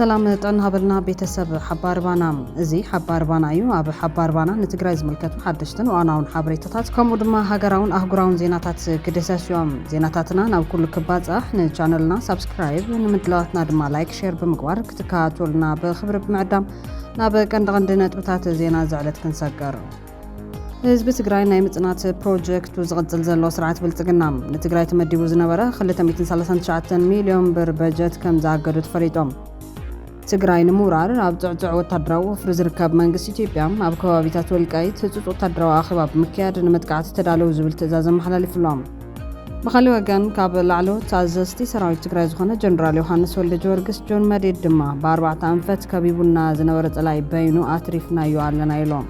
ሰላም ጥንሃብልና ቤተሰብ ሓባር ባና እዚ ሓባር ባና እዩ ኣብ ሓባር ባና ንትግራይ ዝምልከቱ ሓደሽትን ዋናውን ሓበሬታታት ከምኡ ድማ ሃገራውን ኣህጉራውን ዜናታት ክደሰስዮም ዜናታትና ናብ ኩሉ ክባጻሕ ንቻነልና ሰብስክራይብ ንምድላዋትና ድማ ላይክ ሼር ብምግባር ክትከታተሉና ብኽብሪ ብምዕዳም ናብ ቀንዲ ነጥብታት ዜና ዝዕለት ክንሰገር ህዝቢ ትግራይ ናይ ምጽናት ፕሮጀክት ዝቕጽል ዘሎ ስርዓት ብልጽግና ንትግራይ ተመዲቡ ዝነበረ 239 ሚልዮን ብር በጀት ከም ዝኣገዱ ተፈሊጦም ትግራይ ንምውራር ኣብ ጽዕጽዕ ወታደራዊ ወፍሪ ዝርከብ መንግስቲ ኢትዮጵያ ኣብ ከባቢታት ወልቃይት ህጹጽ ወታደራዊ ኣኼባ ብምክያድ ንመጥቃዕቲ ተዳለዉ ዝብል ትእዛዝ ኣመሓላሊፉሎም ብኻልእ ወገን ካብ ላዕለዎት ኣዘዝቲ ሰራዊት ትግራይ ዝኾነ ጀነራል ዮሃንስ ወልደጀወርግስ ጆን መዲድ ድማ ብ4 ኣንፈት ከቢቡና ዝነበረ ጸላይ በይኑ ኣትሪፍናዮ ኣለና ኢሎም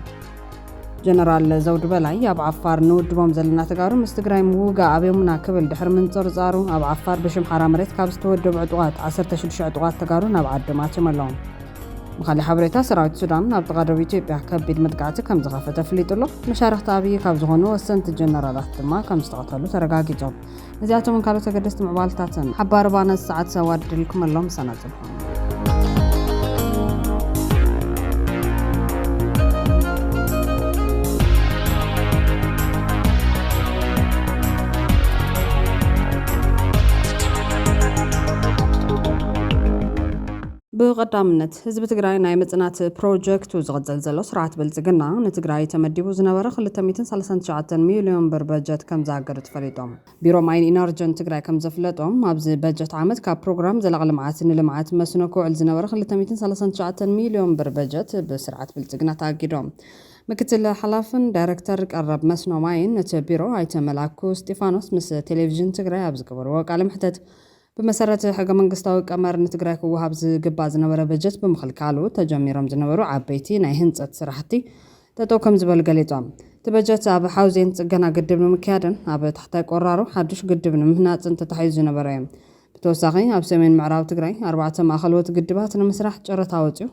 ጀነራል ዘውዱ በላይ ኣብ ዓፋር ንውድቦም ዘለና ተጋሩ ምስ ትግራይ ምውጋ ኣብዮምና ክብል ድሕሪ ምንጽርጻሩ ኣብ ዓፋር ብሽምሓራ መሬት ካብ ዝተወደቡ ዕጡቓት 16 ዕጡቓት ተጋሩ ናብ ዓዶም ኣትየመሎም ብኻልእ ሓበሬታ ሰራዊት ሱዳን ኣብ ጥቓ ኢትዮጵያ ከቢድ መጥቃዕቲ ከም ዝኸፈተ ኣፍሊጡ ኣሎ መሻርክቲ ኣብይ ካብ ዝኾኑ ወሰንቲ ጀነራላት ድማ ከም ዝተቐተሉ ተረጋጊጾም እዚኣቶም ካልኦት ኣገደስቲ ምዕባልታትን ሓባር ባና ሰዓት ሰዋድልኩም ኣሎም ሰናጽልኩም ብቐዳምነት ህዝቢ ትግራይ ናይ ምጽናት ፕሮጀክት ዝቕጽል ዘሎ ስርዓት ብልጽግና ንትግራይ ተመዲቡ ዝነበረ 239 ሚልዮን ብር በጀት ከም ዝኣገዱ ተፈሊጦም ቢሮ ማይን ኢነርጅን ትግራይ ከም ዘፍለጦም ኣብዚ በጀት ዓመት ካብ ፕሮግራም ዘላቒ ልምዓት ንልምዓት መስኖ ክውዕል ዝነበረ 239 ሚልዮን ብር በጀት ብስርዓት ብልጽግና ተኣጊዶም ምክትል ሓላፍን ዳይሬክተር ቀረብ መስኖ ማይን እቲ ቢሮ ኣይተ መላኩ ስጢፋኖስ ምስ ቴሌቪዥን ትግራይ ኣብ ዝገበርዎ ቃለ መሕተት ብመሰረት ሕገ መንግስታዊ ቀመር ንትግራይ ክወሃብ ዝግባእ ዝነበረ በጀት ብምኽልካሉ ተጀሚሮም ዝነበሩ ዓበይቲ ናይ ህንፀት ስራሕቲ ጠጠው ከም ዝበሉ ገሊፆም እቲ በጀት ኣብ ሓውዜን ጽገና ግድብ ንምክያድን ኣብ ታሕታይ ቆራሮ ሓዱሽ ግድብ ንምህናፅን ተታሒዙ ዝነበረ እዩ ብተወሳኺ ኣብ ሰሜን ምዕራብ ትግራይ 4 ማእኸልዎት ግድባት ንምስራሕ ጨረታ ወፂኡ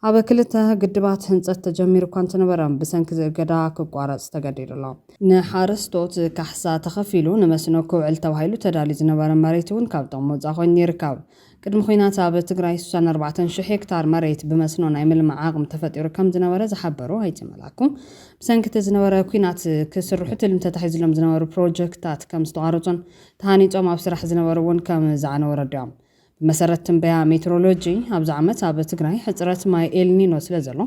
ኣብ 2 ግድባት ህንፀት ተጀሚሩ እኳ እንተነበረ ብሰንኪ እገዳ ክቋረጽ ተገዲዱ ኣሎ ንሓረስቶት ካሕሳ ተኸፊሉ ንመስኖ ክውዕል ተባሂሉ ተዳልዩ ዝነበረ መሬት እውን ካብ ጥቕሚ ወፃኢ ኮይኑ ይርከብ ቅድሚ ኩናት ኣብ ትግራይ 64,000 ሄክታር መሬት ብመስኖ ናይ ምልማዕ ዓቕሚ ተፈጢሩ ከም ዝነበረ ዝሓበሩ ኣይተመላኩ ብሰንኪ እቲ ዝነበረ ኩናት ክስርሑ ትልም ተታሒዙሎም ዝነበሩ ፕሮጀክታት ከም ዝተቋረጹን ተሃኒፆም ኣብ ስራሕ ዝነበሩ እውን ከም ዝዓነው ረዲኦም መሰረት ትንበያ ሜትሮሎጂ ኣብዚ ዓመት ኣብ ትግራይ ሕጽረት ማይ ኤልኒኖ ስለ ዘሎ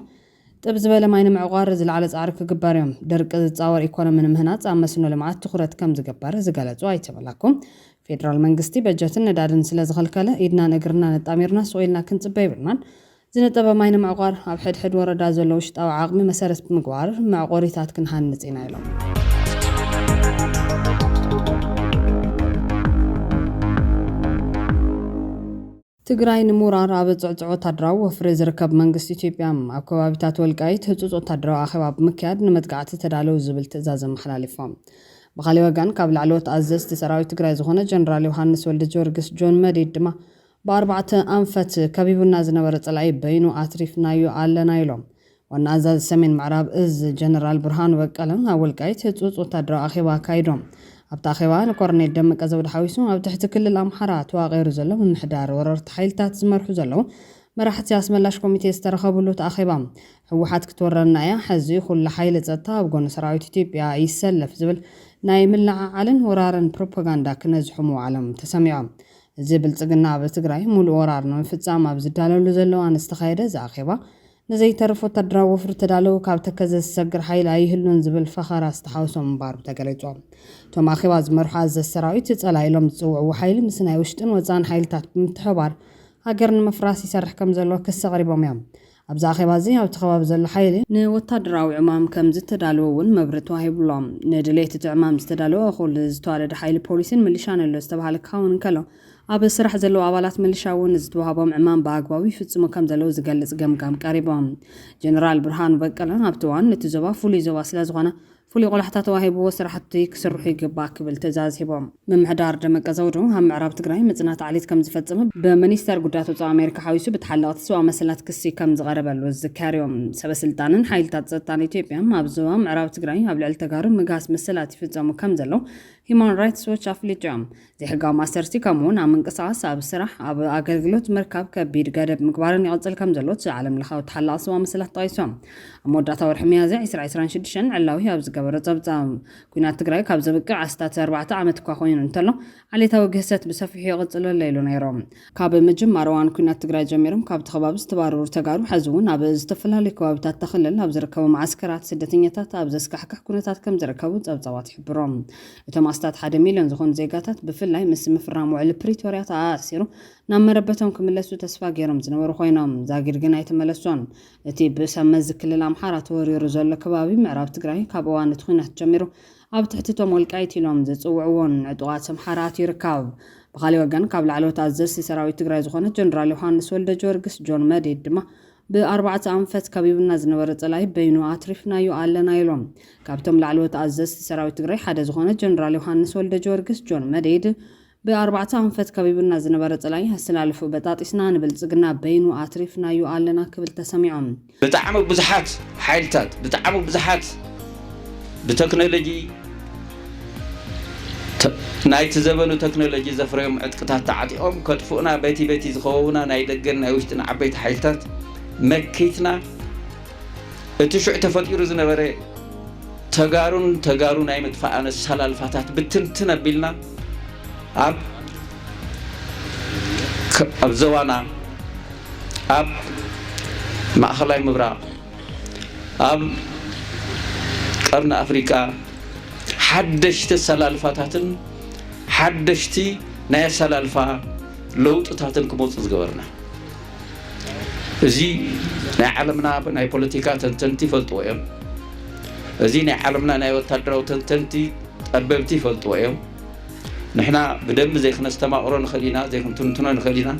ጥብ ዝበለ ማይ ንምዕቋር ዝለዓለ ጻዕሪ ክግበር እዮም ደርቂ ዝጻወር ኢኮኖሚ ንምህናፅ ኣብ መስኖ ልምዓት ትኹረት ከም ዝግበር ዝገለጹ ኣይተመላኩም ፌደራል መንግስቲ በጀትን ነዳድን ስለ ዝኸልከለ ኢድና እግርና ነጣሚርና ስኢልና ክንጽበ ይብልናን ዝነጠበ ማይ ንምዕቋር ኣብ ሕድሕድ ወረዳ ዘሎ ውሽጣዊ ዓቕሚ መሰረት ብምግባር መዕቆሪታት ክንሃንጽ ኢና ኢሎም ትግራይ ንምውራር ኣብ ጽዕጽዕ ወታደራዊ ወፍሪ ዝርከብ መንግስቲ ኢትዮጵያ ኣብ ከባቢታት ወልቃይት ህጹጽ ወታደራዊ ኣኼባ ብምክያድ ንመጥቃዕቲ ተዳለዉ ዝብል ትእዛዝ ኣመሓላሊፎም ብኻልእ ወገን ካብ ላዕለዎት ኣዘዝቲ ሰራዊት ትግራይ ዝኾነ ጀነራል ዮሃንስ ወልደጀወርግስ ጆን መዲድ ድማ ብ4 ኣንፈት ከቢቡና ዝነበረ ጸላይ በይኑ ኣትሪፍናዮ ኣለና ኢሎም ዋና ኣዛዚ ሰሜን ምዕራብ እዝ ጀነራል ብርሃኑ በቀለ ኣብ ወልቃይት ህጹጽ ወታደራዊ ኣኼባ ኣካይዶም ኣብታ ኣኼባ ንኮርኔል ደመቀ ዘውዱ ሓዊሱ ኣብ ትሕቲ ክልል ኣምሓራ ተዋቒሩ ዘሎ ምምሕዳር ወረርቲ ሓይልታት ዝመርሑ ዘለዉ መራሕቲ ኣስመላሽ ኮሚቴ ዝተረኸብሉ ተኣኼባ ህወሓት ክትወረና እያ ሕዚ ኩሉ ሓይሊ ጸጥታ ኣብ ጎኒ ሰራዊት ኢትዮጵያ ይሰለፍ ዝብል ናይ ምልዓዓልን ወራርን ፕሮፓጋንዳ ክነዝሑ ምውዓሎም ተሰሚዖም እዚ ብልጽግና ኣብ ትግራይ ሙሉእ ወራር ንምፍጻም ኣብ ዝዳለሉ ዘለዋ ንዝተኻየደ ዝኣኼባ ንዘይተርፍ ወታደራዊ ወፍሪ ተዳለዉ ካብ ተከዘ ዝሰግር ሓይሊ ኣይህሉን ዝብል ፈኸራ ዝተሓውሶም እምባሩ ተገሊጾም እቶም ኣኼባ ዝመርሑ ኣዘዝቲ ሰራዊት ጸላኢሎም ዝጽውዕዎ ሓይሊ ምስ ናይ ውሽጥን ወፃኢን ሓይልታት ብምትሕብባር ሃገር ንምፍራስ ይሰርሕ ከም ዘሎ ክስ ቀሪቦም እዮም ኣብዚ ኣኼባ እዚ ኣብቲ ከባቢ ዘሎ ሓይሊ ንወታደራዊ ዕማም ከም ዝተዳለወ እውን መብሪ ተዋሂብሎም ንድሌት እቲ ዕማም ዝተዳለወ ኩሉ ዝተዋለደ ሓይሊ ፖሊስን ሚሊሻን ኣሎ ዝተባሃለ ክኸውን እንከሎ ኣብ ስራሕ ዘለዉ ኣባላት ሚሊሻ እውን ዝተዋሃቦም ዕማም ብኣግባቡ ይፍጽሙ ከም ዘለዉ ዝገልጽ ገምጋም ቀሪቦም ጀነራል ብርሃኑ በቀለ ኣብቲ እዋን ነቲ ዞባ ፍሉይ ዞባ ስለ ዝኾነ فولي قلحتا تواهيبو سرحتي كسرحي يقبا كبل تزاز هبوم ممحدار دمك زودو هم معراب تقراي متنات عليت كم زفتزم بمنيستر قداتو تا أمريكا حاويسو بتحلقت سوا مسلات كسي كم زغربا الوزكاريوم سبسلطانن حيل تاتزتان إثيوبيا مابزوا معراب تقراي هبلعل تقارو مقاس مسلات يفزامو كم زلو Human Rights Watch أفليجام زي حقا ماسترتي كمون عم انقصاص أب السرح أب أقلقلوت مركب كبير قادب مقبارن يغزل كم زلوت عالم لخاو تحلق سوا مسلح طايسوم مودة تور حمية زي عسران شدشن علاوي أبز قبرة زبطام كونات تقرأي كابز بقع عستات 4 عامت كواخوين انتلو علي توقهست بسفحي يغزلو الليلو نيروم كاب مجم مروان كونات تقرأي جميرم كاب تخبابز تبارور تقارو حزون أبز تفلها لكوابتات تخلل أبز ركبو معسكرات سدتينيتات أبز اسكحكح كونتات كم زركبو زبطوات حبروم استاد 1 مليون زخون زيغاتات بفلاي مس مفرامو على بريتوريا تاعسيرو نمربتهم كملسو تسفا غيرم زنورو خوينام زاغير غنا يتملسون اتي بسمز كلل امحاره توريرو زل كبابي معراب تግራይ ካብ ዋነት ኹናት ጀሚሩ ኣብ ትሕትቶም ወልቃይት ኢሎም ዘጽውዕዎን ዕጡቃት ሰምሓራት ይርከብ ብኻሊ ወገን ካብ ላዕሎት ኣዘዝቲ ሰራዊት ትግራይ ዝኾነ ጀነራል ዮሐንስ ወልደ ጆርግስ ጆን መዲድ ድማ ب4 أنفت كبيبنا زنبرة طلعي بينو عطرفنا يعلنا يلوم كابتم لعلوت عزز سراوي تقري حدا زغونة جنرال يوحنس ولد جورجس جون مديد ب4 أنفت كبيبنا زنبرة طلعي هسلالفو بطاطسنا نبلصقنا بينو عطرفنا يعلنا كبل تسميعهم بتعمل بزحات حيلتات بتعمل بزحات بتكنولوجي نايت زبنو تكنولوجي زفريم عتقتات تعطيهم كتفونا بيتي زخونا نايدقن نايوشتنا عبيت حيلتات مكيتنا اتشع تفكير زنبرة تجارون أي مدفعنا السلال الفتات بتنتنا بيلنا أب زوانا أب مأخلاي مبرا أب قرن أفريقيا حدشت السلال الفتاتن حدشتي ناي السلال الفا لوط تاتن كموت زغورنا زي ناي عالمنا ناي بوليتيكا تنتنتي فلطويم زي ناي عالمنا ناي وتادراو تنتنتي أرببتي فلطويم نحنا بدم زي خنا استماعرو نخلينا زي كنتونتنا نخلينا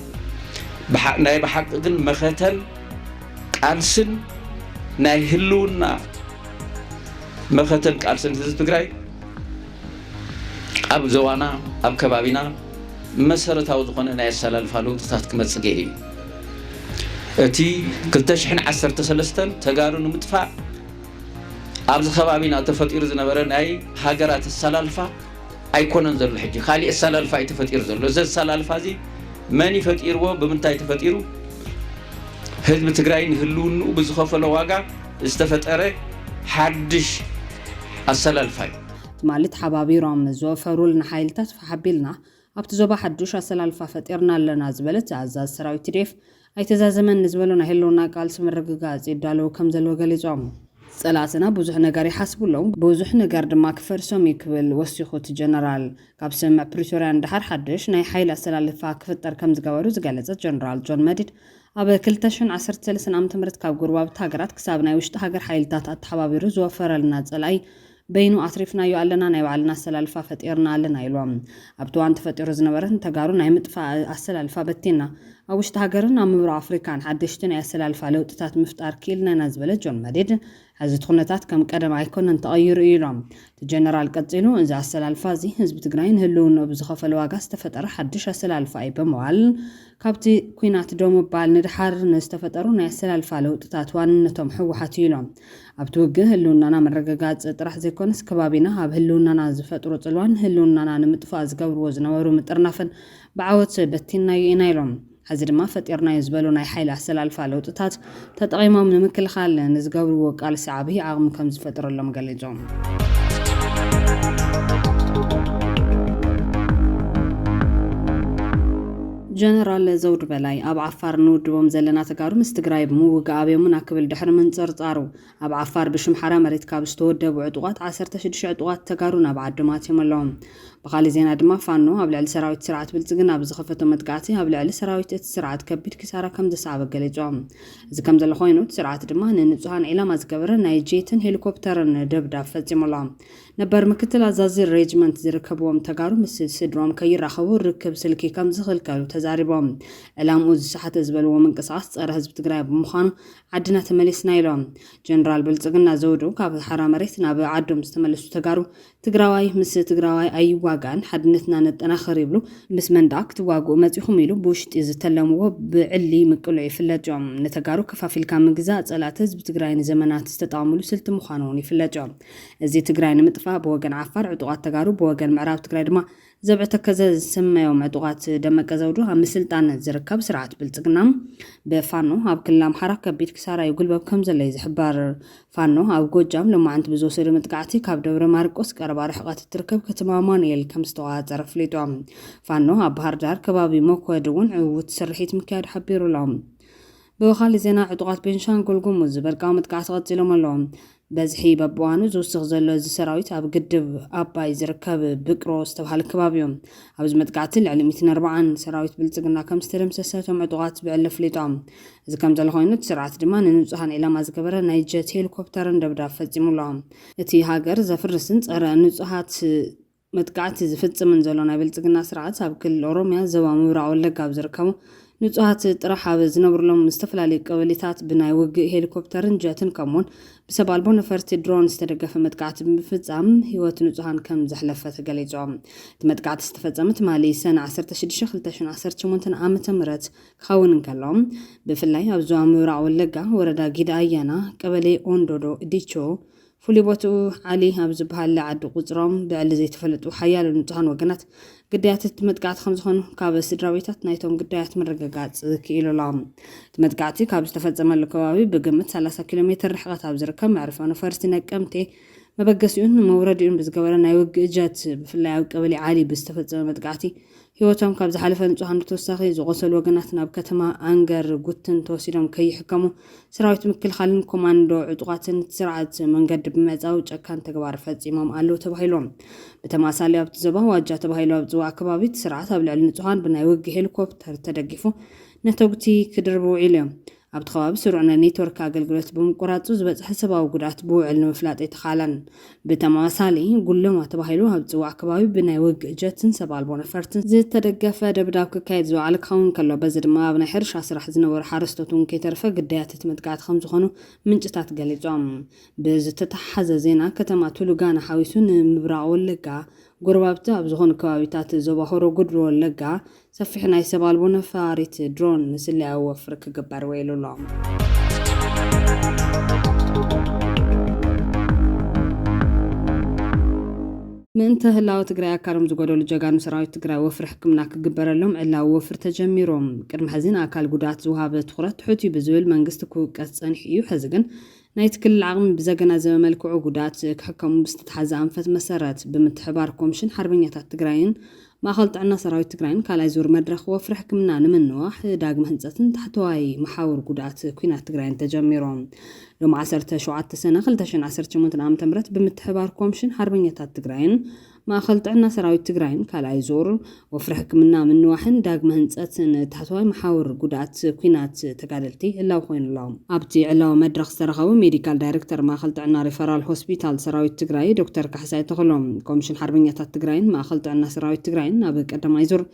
بحق ناي بحق دن مختل قالسن ناي هلونا مختل قالسن حزب تግራይ أب زوانا أب كبابينا مسرتاو ዝኾነ ናይ ሰላልፋሉ ተታት ክመጽገ እዩ እቲ 2013 ተጋሩ ንምጥፋእ ኣብዚ ከባቢና ተፈጢሩ ዝነበረ ናይ ሃገራት ሰላልፋ ኣይኮነን ዘሎ ሕጂ ካሊእ ሰላልፋ ይተፈጢሩ ዘሎ እዚ ሰላልፋ እዚ መን ይፈጢርዎ ብምንታይ ተፈጢሩ ህዝቢ ትግራይ ንህልውኑ ብዝኸፈለ ዋጋ ዝተፈጠረ ሓድሽ አሰላልፋ ማለት ሓባቢሮም ዘወፈሩልና ሓይልታት ፈሓቢልና ኣብቲ ዞባ ሓድሽ አሰላልፋ ፈጢርና ኣለና ዝበለት ኣዛዝ ሰራዊት ቲዴፍ ኣይተዛዘመን ዝበሉና ህልውና ቃልሲ ምርግጋጽ ይዳለው ከም ዘለዎ ገሊጾም ጸላትና ብዙሕ ነገር ይሓስቡሎም ብዙሕ ነገር ድማ ክፈርሶም ይክብል ወሲኹት ጀነራል ካብ ሰማዕ ፕሪቶሪያ እንዳሓር ሓድሽ ናይ ሓይል አሰላልፋ ክፍጠር ከም ዝገበሩ ዝገለጸ ጀነራል ጆን መዲድ ኣብ 2013 ዓ.ም ካብ ጉርባብት ሃገራት ክሳብ ናይ ውሽጢ ሃገር ሓይልታት ኣተሓባቢሩ ዝወፈረልና ጸላይ بينو عطرفنا يعلنا نايوعلنا السلالفة فتيرنا لنا يلوم أبتوان تفتير زنبرة تجارو نايمتفع السلالفة بتينا أوش تهاجرنا مبر أفريقيا حدشتنا السلالفة لو تتات مفتار كيلنا نزبلة جون مديد هذه تخنتات كم قدم عيكون تغير إيرام الجنرال قتلو إنزع السلالفة زي حزب تجرين هلون بزخف الواقع استفتر حدش السلالفة أي بموال كابتي كوينات دوم بال ندحر نستفترون السلالفة لو تتاتوان نتم حوحات يلوم أبتوجه هلوننا مرققات طرح زي كونس كبابينا هاب هلوننا زفترو طلوان هلوننا نمتفاز قبر وزنورو مترنافن بعوت بتينا ينايلوم حزر ما فتيرنا يزبلو ناي حيل السلالفة لو تتات تتقيمهم نمكل خال نزقبر وقال سعابي عغم كم زفترو اللهم قليجوم جنرال زود بلاي أب عفار نود ومزلنا تجارب مستقرب مو وقابي منا قبل دحر من صرصارو أب عفار بشم حرام مريت كابستود وعطوات 16 عطوات تجارنا بعد دمات يملهم بخالي زينا دما فانو قبل على سراويت سرعة بلزقنا بزخفته متقاطي قبل على سراويت سرعة كبير كسارة كم دسعة بقليجوم إذا كم زل خوينو سرعة دما ننصحان إلى ما زكبرنا نايجيتن هليكوبتر دبدا فتيملهم ነበር ምክትል አዛዚ ሬጅመንት ዝርከብዎም ተጋሩ ምስ ስድሮም ከይራኸቡ ርክብ ስልኪ ከም ዝኽልከሉ ተዛሪቦም ዕላምኡ ዝሰሓተ ዝበልዎ ምንቅስቓስ ጸረ ህዝቢ ትግራይ ብምዃኑ ዓድና ተመሊስና ኢሎም ጀነራል ብልጽግና ዘውዱ ካብ ሓራ መሬት ናብ ዓዶም ዝተመለሱ ተጋሩ ትግራዋይ ምስ ትግራዋይ ኣይዋጋን ሓድነትና ነጠናኽር ይብሉ ምስ መንዳ ክትዋግኡ መጺኹም ኢሉ ብውሽጢ ዝተለምዎ ብዕሊ ምቅሉዕ ይፍለጥ እዮም ነተጋሩ ከፋፊልካ ምግዛእ ጸላት ህዝቢ ትግራይ ንዘመናት ዝተጣመሉ ስልቲ ምዃኑ ይፍለጥ እዮም እዚ ትግራይ ንምጥፋእ ብወገን ዓፋር ዕጡቓት ተጋሩ ብወገን ምዕራብ ትግራይ ድማ ዘብዕተከዘ ዝሰማዮም ዕጡቓት ደመቀ ዘውዱ ኣብ ምስልጣን ዝርከብ ስርዓት ብልጽግና ብፋኖ ኣብ ክልል ኣምሓራ ከቢድ ክሳራ ይጉልበብ ከም ዘሎ ዝሕበር ፋኖ ኣብ ጎጃም ልማዓንቲ ብዝወሰዱ መጥቃዕቲ ካብ ደብረ ማርቆስ ቀረባ ርሕቐት እትርከብ ከተማ አማኑኤል ከም ዝተዋፀረ ፍሊጦም ፋኖ ኣብ ባህር ዳር ከባቢ መኮድ እውን ዕውት ስርሒት ምክያድ ሓቢሩሎም ብኻሊ ዜና ዕጡቓት ቤንሻንጉል ጉሙዝ ዝበርቃዊ መጥቃዕቲ ቀፂሎም ኣለዎም በዝሒ በብዋኑ ዝውስኽ ዘሎ እዚ ሰራዊት ኣብ ግድብ ኣባይ ዝርከብ ብቅሮ ዝተባሃለ ከባቢ እዮም ኣብዚ መጥቃዕቲ ልዕሊ 140 ሰራዊት ብልጽግና ከም ዝተደምሰሰቶም ዕጡቓት ብዕለ ፍሊጦም እዚ ከም ዘሎ ኮይኑ ስርዓት ድማ ንንጹሃን ኢላማ ዝገበረ ናይ ጀት ሄሊኮፕተርን ደብዳብ ፈጺሙሎም እቲ ሃገር ዘፍርስን ጸረ ንጹሃት መጥቃዕቲ ዝፍጽምን ዘሎ ናይ ብልጽግና ስርዓት ኣብ ክልል ኦሮሚያ ዞባ ምብራቕ ወለጋ ኣብ ዝርከቡ ንጹሃት ጥራሕ ኣብ ዝነብሩሎም ዝተፈላለዩ ቀበሌታት ብናይ ውግእ ሄሊኮፕተርን ጀትን ከምኡውን ብሰብ ኣልቦ ነፈርቲ ድሮን ዝተደገፈ መጥቃዕቲ ብምፍጻም ህይወት ንጹሃን ከም ዘሕለፈ ተገሊጾም እቲ መጥቃዕቲ ዝተፈጸመ ትማሊ ሰነ 16 2018 ዓመተ ምህረት ክኸውን እንከሎም ብፍላይ ኣብ ዞባ ምብራቕ ወለጋ ወረዳ ጊዳ ኣያና ቀበሌ ኦንዶዶ ዲቾ ፍሉይ ቦትኡ ዓሊ ኣብ ዝበሃል ዓዲ ቁፅሮም ብዕሊ ዘይተፈለጡ ሓያሎ ንጹሃን ወገናት ግዳያት መጥቃዕቲ ከም ዝኾኑ ካብ ስድራቤታት ናይቶም ግዳያት ምርግጋጽ ክኢሉሎም እቲ መጥቃዕቲ ካብ ዝተፈጸመሉ ከባቢ ብግምት 30 ኪሎ ሜትር ርሕቐት ኣብ ዝርከብ መዕረፊ ነፈርቲ ነቀምቴ መበገሲኡን መውረዲኡን ብዝገበረ ናይ ውግእ ጀት ብፍላይ ኣብ ቀበሌ ዓሊ ብዝተፈጸመ መጥቃዕቲ ህይወቶም ካብ ዝሓለፈ ንጹሃን ተወሳኺ ዝቆሰሉ ወገናት ናብ ከተማ አንገር ጉትን ተወሲዶም ከይሕከሙ ሰራዊት ምክልኻልን ኮማንዶ ዕጡቓትን ስርዓት መንገዲ ብምዕፃው ጨካን ተግባር ፈጺሞም ኣለዉ ተባሂሎም ብተማሳሊ ኣብቲ ዞባ ዋጃ ተባሂሉ ኣብ ዝዋዕ ከባቢ ስርዓት ኣብ ልዕሊ ንጹሃን ብናይ ውግእ ሄሊኮፕተር ተደጊፉ ነተጉቲ ክድርቡ ውዒሉ እዮም ኣብቲ ከባቢ ስሩዕ ኔትወርክ ኣገልግሎት ብምቁራፁ ዝበፅሐ ሰብኣዊ ጉድኣት ብውዕል ንምፍላጥ የተኻለን ብተመሳሳሊ ጉለማ ተባሂሉ ኣብ ዝዋዕ ከባቢ ብናይ ውግእ ጀትን ሰብ ኣልቦ ነፈርትን ዝተደገፈ ደብዳብ ክካየድ ዝወዓለ ክኸውን ከሎ በዚ ድማ ኣብ ናይ ሕርሻ ስራሕ ዝነበሩ ሓረስቶት እውን ከይተረፈ ግዳያት እቲ መጥቃዕቲ ከም ዝኾኑ ምንጭታት ገሊፆም ብዝተተሓዘ ዜና ከተማ ቱሉጋና ሓዊሱ ንምብራቕ ወለጋ ጎረባብቲ ኣብ ዝኾኑ ከባቢታት ዞባ ሆሮ ጉድሮ ወለጋ ሰፊሕ ናይ ሰብ ኣልቦ ነፋሪት ድሮን ንስልያ ወፍሪ ክግበር ወይሉሎም ምእንተ ህላዊ ትግራይ ኣካሎም ዝጎደሉ ጀጋኑ ሰራዊት ትግራይ ወፍሪ ሕክምና ክግበረሎም ዕላዊ ወፍሪ ተጀሚሮም ቅድሚ ሕዚን ኣካል ጉድኣት ዝውሃበ ትኹረት ትሑት ብዝብል መንግስቲ ክውቀስ ፀኒሑ እዩ ሕዚ ግን ናይቲ ክልል ዓቕሚ ብዘገናዘበ መልክዑ ጉድኣት ክሕከሙ ብዝተተሓዘ ኣንፈት መሰረት ብምትሕባር ኮሚሽን ሓርበኛታት ትግራይን ማእኸል ጥዕና ሰራዊት ትግራይን ካልኣይ ዙር መድረኽ ወፍሪ ሕክምና ንምንዋሕ ዳግመ ህንፀትን ታሕተዋይ መሓውር ጉድኣት ኩናት ትግራይን ተጀሚሮም ሎም 17 ሰነ 2018 ዓ.ም ብምትሕባር ኮሚሽን ሓርበኛታት ትግራይን ማእኸል ጥዕና ሰራዊት ትግራይን ካልኣይ ዙር ወፍሪ ሕክምና ምንዋሕን ዳግመ ህንፀትን ታሕተዋይ መሓውር ጉድኣት ኩናት ተጋደልቲ ህላው ኮይኑሎም ኣብቲ ዕላዊ መድረኽ ዝተረኸቡ ሜዲካል ዳይሬክተር ማእኸል ጥዕና ሪፈራል ሆስፒታል ሰራዊት ትግራይ ዶክተር ካሕሳይ ተኽሎም ኮሚሽን ሓርበኛታት ትግራይን ማእኸል ጥዕና ሰራዊት ትግራይን ኣብ ቀዳማይ ዙር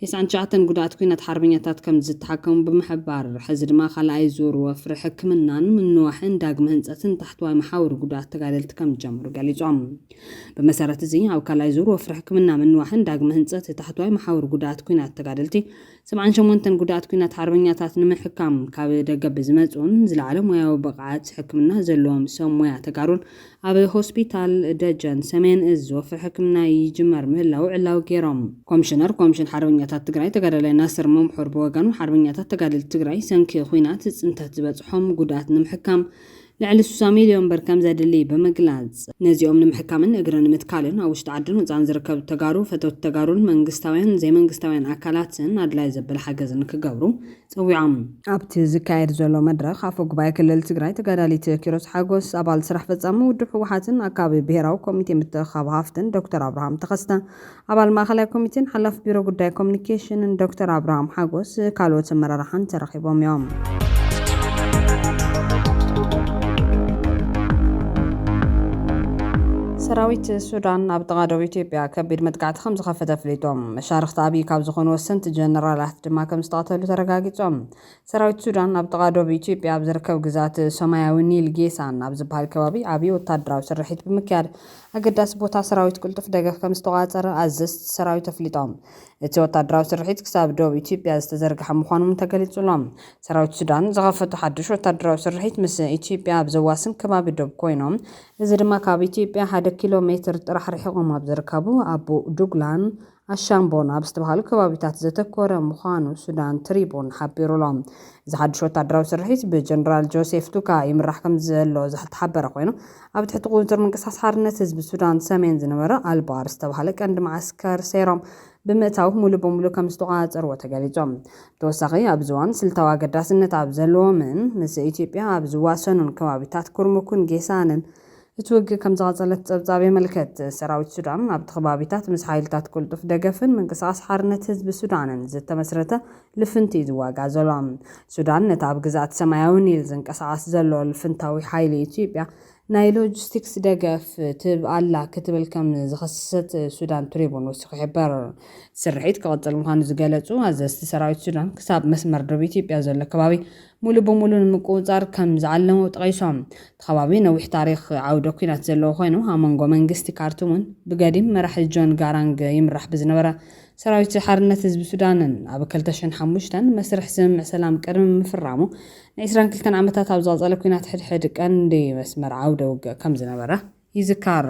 99 ጉድኣት ኩናት ሓርበኛታት ከም ዝተሓከሙ ብምሕባር ሕዚ ድማ ካልኣይ ዙር ወፍሪ ሕክምናን ምንዋሕን ዳግመ ህንፀትን ታሕተዋይ መሓውር ጉድኣት ተጋደልቲ ከም ዝጀምሩ ገሊፆም ብመሰረት እዚ ኣብ ካልኣይ ዙር ወፍሪ ሕክምና ምንዋሕን ዳግመ ህንፀት ታሕተዋይ መሓውር ጉድኣት ኩናት ተጋደልቲ 78 ጉድኣት ኩናት ሓርበኛታት ንምሕካም ካብ ደገ ብዝመፁን ዝለዓለ ሞያዊ ብቕዓት ሕክምና ዘለዎም ሰብ ሞያ ተጋሩን ኣብ ሆስፒታል ደጀን ሰሜን እዝ ወፍሪ ሕክምና ይጅመር ምህላው ዕላው ገይሮም ኮሚሽን ሓርበኛታት ትግራይ ተጋዳላይ ናስር መምሑር ብወገኑ ሓርበኛታት ተጋደልቲ ትግራይ ሰንኪ ኩናት ፅንተት ዝበፅሖም ጉድኣት ንምሕካም ልዕሊ 60 ሚልዮን ብር ከም ዘድሊ ብምግላጽ ነዚኦም ንምሕካምን እግርን ምትካልን ኣብ ውሽጢ ዓድን ወፃን ዝርከቡ ተጋሩ ፈተውቲ ተጋሩን መንግስታውያን ዘይመንግስታውያን ኣካላትን ኣድላይ ዘበለ ሓገዝን ክገብሩ ፀዊዖም ኣብቲ ዝካየድ ዘሎ መድረኽ ኣፈ ጉባኤ ክልል ትግራይ ተጋዳሊት ኪሮስ ሓጎስ ኣባል ስራሕ ፈጻሚ ውድብ ሕወሓትን ኣካባቢ ብሄራዊ ኮሚቴ ምትእኽኻብ ሃፍትን ዶክተር ኣብርሃም ተኸስተ ኣባል ማእኸላይ ኮሚቴን ሓላፊ ቢሮ ጉዳይ ኮሙኒኬሽንን ዶክተር ኣብርሃም ሓጎስ ካልኦት ኣመራርሓን ተረኺቦም እዮም ሰራዊት ሱዳን ኣብ ጥቓ ደቡብ ኢትዮጵያ ከቢድ መጥቃዕቲ ከም ዝኸፈተ ኣፍሊጦም መሻርክቲ ኣብዪ ካብ ዝኾኑ ወሰንቲ ጀነራላት ድማ ከም ዝተቐተሉ ተረጋጊጾም ሰራዊት ሱዳን ኣብ ጥቓ ደቡብ ኢትዮጵያ ኣብ ዝርከብ ግዛት ሰማያዊ ኒል ጌሳን ኣብ ዝበሃል ከባቢ ዓብዪ ወታደራዊ ስርሒት ብምክያድ ኣገዳሲ ቦታ ሰራዊት ቅልጡፍ ደገፍ ከም ዝተቆጻጸረ ኣዘዝቲ ሰራዊት ኣፍሊጦም እቲ ወታደራዊ ስርሒት ክሳብ ደቡብ ኢትዮጵያ ዝተዘርግሐ ምዃኑም ተገሊጹሎም ሰራዊት ሱዳን ዝኸፈቱ ሓድሽ ወታደራዊ ስርሒት ምስ ኢትዮጵያ ኣብ ዘዋስን ከባቢ ደቡብ ኮይኖም እዚ ድማ ካብ ኢትዮጵያ 1 ኪሎ ሜትር ጥራሕ ርሒቖም ኣብ ዝርከቡ ኣቦ ዱግላን ኣሻምቦን ኣብ ዝተባሃሉ ከባቢታት ዘተኮረ ምዃኑ ሱዳን ትሪቡን ሓቢሩሎም እዚ ሓድሽ ወታደራዊ ስርሒት ብጀነራል ጆሴፍ ቱካ ይምራሕ ከም ዘሎ ዝተሓበረ ኮይኑ ኣብ ትሕቲ ቁጥጥር ምንቅስቓስ ሓርነት ህዝቢ ሱዳን ሰሜን ዝነበረ ኣልባር ዝተባሃለ ቀንዲ ማዕስከር ሰይሮም ብምእታው ሙሉ በሙሉ ከም ዝተቆጻጸርዎ ተገሊጾም ብተወሳኺ ኣብ ዝዋን ስልታዊ ኣገዳስነት ኣብ ዘለዎምን ምስ ኢትዮጵያ ኣብ ዝዋሰኑን ከባቢታት ኩርሙክን ጌሳንን እቲ ውግእ ከም ዝቐጸለት ጸብጻብ የመልክት ሰራዊት ሱዳን ኣብ ከባቢታት ምስ ሓይልታት ቅልጡፍ ደገፍን ምንቅስቓስ ሓርነት ህዝቢ ሱዳንን ዝተመስረተ ልፍንቲ ዝዋጋ ዘሎ ሱዳን ነቲ ኣብ ግዛት ሰማያዊ ኒል ዝንቀሳቐስ ዘሎ ልፍንታዊ ሓይሊ ኢትዮጵያ ናይ ሎጂስቲክስ ደገፍ ትብኣላ ክትብል ከም ዝኸሰሰት ሱዳን ትሪቡን ወሲኹ ይሕበር ስርሒት ክቕጽል ምዃኑ ዝገለጹ ኣዘዝቲ ሰራዊት ሱዳን ክሳብ መስመር ደቡብ ኢትዮጵያ ዘሎ ከባቢ ሙሉ በሙሉ ንምቁጽጻር ከም ዝዓለሙ ጠቒሶም ከባቢ ነዊሕ ታሪኽ ዓውደ ኩናት ዘለዎ ኮይኑ ኣብ መንጎ መንግስቲ ካርቱምን ብገዲም መራሒ ጆን ጋራንግ ይምራሕ ብዝነበረ ሰራዊት ሓርነት ህዝቢ ሱዳንን ኣብ 2005 መስርሕ ስምምዕ ሰላም ቅድሚ ምፍራሙ ን22 ዓመታት ኣብ ዝቐጸለ ኩናት ሕድሕድ ቀንዲ መስመር ዓውደ ውግእ ከም ዝነበረ ይዝካር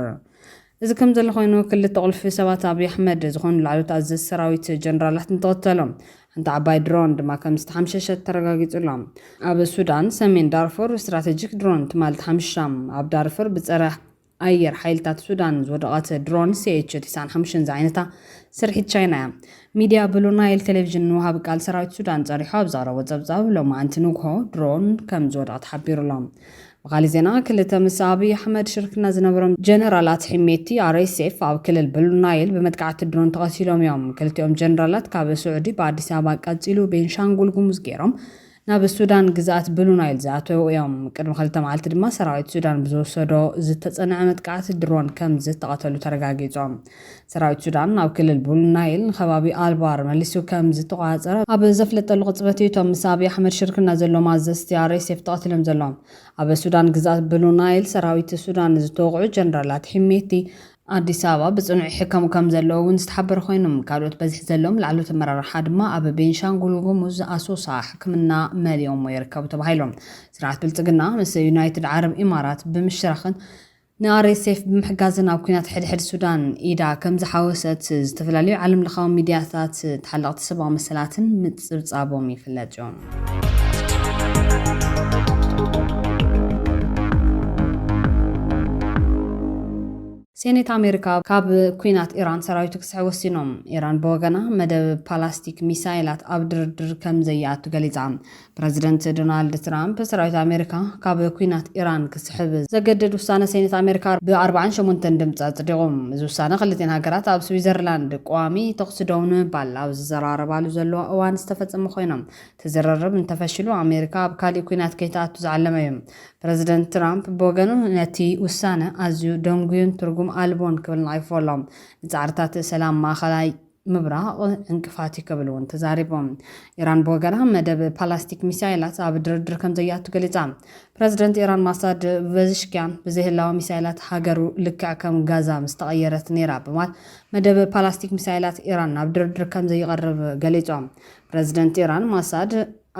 እዚ ከም ዘሎ ኮይኑ ክልተ ቁልፊ ሰባት ኣብዪ ኣሕመድ ዝኾኑ ላዕሎዎት ኣዘዝቲ ሰራዊት ጀነራላት እንትቕተሎም ሓንቲ ዓባይ ድሮን ድማ ከም ዝተሓምሸሸት ተረጋጊጹሎም ኣብ ሱዳን ሰሜን ዳርፉር ስትራቴጂክ ድሮን ትማልት ሓምሻም ኣብ ዳርፉር ብፀረ ኣየር ሓይልታት ሱዳን ዝወደቐት ድሮን CH-95 ዝዓይነታ ስርሒት ቻይና እያ ሚድያ ብሉ ናይል ቴሌቪዥን ንውሃብ ቃል ሰራዊት ሱዳን ጸሪሑ ኣብ ዘቕረቦ ጸብጻብ ሎማዓንቲ ንግሆ ድሮን ከም ዝወደቐት ሓቢሩሎም ብኻሊእ ዜና ክልተ ምስ ኣብዪ ኣሕመድ ሽርክና ዝነበሮም ጀነራላት ሕሜቲ RSF ኣብ ክልል ብሉ ናይል በመጥቃዕቲ ድሮን ተቐቲሎም እዮም ክልቲኦም ጀነራላት ካብ ስዑዲ በኣዲስ ኣበባ ቀፂሉ ቤንሻንጉል ጉሙዝ ገይሮም ናብ ሱዳን ግዛት ብሉ ናይል ዝኣተው እዮም ቅድሚ 2 መዓልቲ ድማ ሰራዊት ሱዳን ብዝወሰዶ ዝተጸንዐ መጥቃዕቲ ድሮን ከም ዝተቐተሉ ተረጋጊጾም ሰራዊት ሱዳን ኣብ ክልል ብሉ ናይል ከባቢ ኣልባር መሊሱ ከም ዝተቆጻጸረ ኣብ ዘፍለጠሉ ቅጽበት እቶም ምስ ኣብዪ ኣሕመድ ሽርክና ዘሎም ኣዘዝቲ RSF ተቐቲሎም ዘሎም ኣብ ሱዳን ግዛት ብሉ ናይል ሰራዊት ሱዳን ዝተወቕዑ ጀነራላት ሕሜቲ ኣዲስ ኣበባ ብጽኑዕ ይሕከሙ ከም ዘለዉ እውን ዝተሓበረ ኮይኖም ካልኦት በዝሒ ዘሎም ላዕሎዎት ኣመራርሓ ድማ ኣብ ቤንሻንጉል ጉሙዝ ኣሶሳ ሕክምና መሊኦም ይርከቡ ተባሂሎም ስርዓት ብልጽግና ምስ ዩናይትድ ዓረብ ኢማራት ብምሽራኽን ንRSF ብምሕጋዝን ኣብ ኩናት ሕድሕድ ሱዳን ኢዳ ከም ዝሓወሰት ዝተፈላለዩ ዓለም ለኻዊ ሚድያታት ተሓለቕቲ ሰብኣዊ መሰላትን ምጽብጻቦም ይፍለጥ እዮም ሴኔት ኣሜሪካ ካብ ኩናት ኢራን ሰራዊቱ ክስሕብ ወሲኖም ኢራን ብወገና መደብ ፓላስቲክ ሚሳይላት ኣብ ድርድር ከም ዘየኣቱ ገሊጻ ፕረዚደንት ዶናልድ ትራምፕ ሰራዊት ኣሜሪካ ካብ ኩናት ኢራን ክስሕብ ዘገድድ ውሳነ ሴኔት ኣሜሪካ ብ48 ድምፂ ኣጽዲቖም እዚ ውሳነ ክልቲአን ሃገራት ኣብ ስዊዘርላንድ ቋሚ ተኹሲ ደው ንምባል ኣብ ዝዘራረባሉ ዘለዎ እዋን ዝተፈጸመ ኮይኖም ተዘራረብ እንተፈሽሉ ኣሜሪካ ኣብ ካሊእ ኩናት ከይተኣቱ ዝዓለመ እዩ ፕረዚደንት ትራምፕ ብወገኑ ነቲ ውሳነ ኣዝዩ ደንጉዩን ትርጉም ኣልቦን ክብል ንዓይፈሎም ንጻዕርታት ሰላም ማእኸላይ ምብራቕ እንቅፋት ይክብል እውን ተዛሪቦም ኢራን ብወገና መደብ ፓላስቲክ ሚሳይላት ኣብ ድርድር ከም ዘየኣቱ ገሊጻ ፕረዚደንት ኢራን ማሳድ ፔዜሽኪያን ብዘይህላዊ ሚሳይላት ሃገሩ ልክዕ ከም ጋዛ ምስ ተቐየረት ነይራ በማለት መደብ ፓላስቲክ ሚሳይላት ኢራን ኣብ ድርድር ከም ዘይቐርብ ገሊጾም ፕረዚደንት ኢራን ማሳድ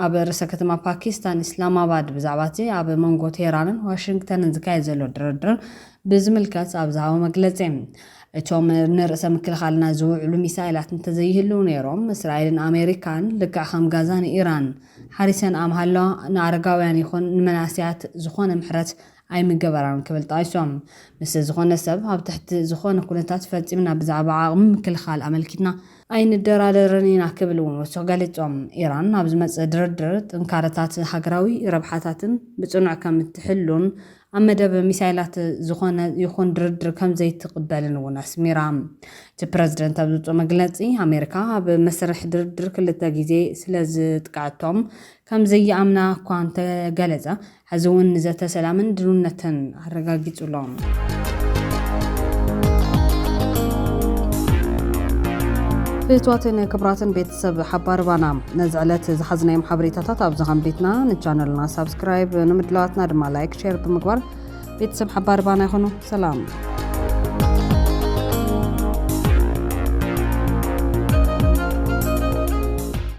ኣብ ርእሰ ከተማ ፓኪስታን ኢስላማባድ ብዛዕባ እቲ ኣብ መንጎ ቴህራንን ዋሽንግተንን ዝካየድ ዘሎ ድርድር ብዝምልከት ኣብ ዝሃቦ መግለጺ እቶም ንርእሰ ምክልኻልና ዝውዕሉ ሚሳይላት እንተዘይህልው ነይሮም እስራኤልን ኣሜሪካን ልክዕ ከም ጋዛ ንኢራን ሓሪሰን ኣምሃለዋ ንኣረጋውያን ይኹን ንመናስያት ዝኾነ ምሕረት ኣይምገበራን ክብል ጠቒሶም ምስ ዝኾነ ሰብ ኣብ ትሕቲ ዝኾነ ኩነታት ፈጺምና ብዛዕባ ዓቕሚ ምክልኻል ኣመልኪትና ኣይንደራደርን ኢና ክብል እውን ወሲኹ ገሊጾም ኢራን ኣብ ዝመጽእ ድርድር ጥንካረታት ሃገራዊ ረብሓታትን ብጽኑዕ ከም እትሕሉን ኣብ መደብ ሚሳይላት ዝኾነ ይኹን ድርድር ከም ዘይትቕበልን እውን ኣስሚራ እቲ ፕረዚደንት ኣብ ዝወፅኦ መግለጺ ኣሜሪካ ኣብ መስርሕ ድርድር ክልተ ግዜ ስለ ዝጥቃዕቶም ከም ዘይኣምና እኳ እንተገለጸ ሕዚ እውን ንዘተ ሰላምን ድልውነትን ኣረጋጊጹሎም ብህትዋትን ክብራትን ቤተሰብ ሓባር ባና ነዝዕለት ዝሓዝናዮም ሓበሬታታት ኣብ ዝኸምሪትና ንቻነልና ሳብስክራይብ ንምድላዋትና ድማ ላይክ ሼር ብምግባር ቤተሰብ ሓባር ባና ይኹኑ። ሰላም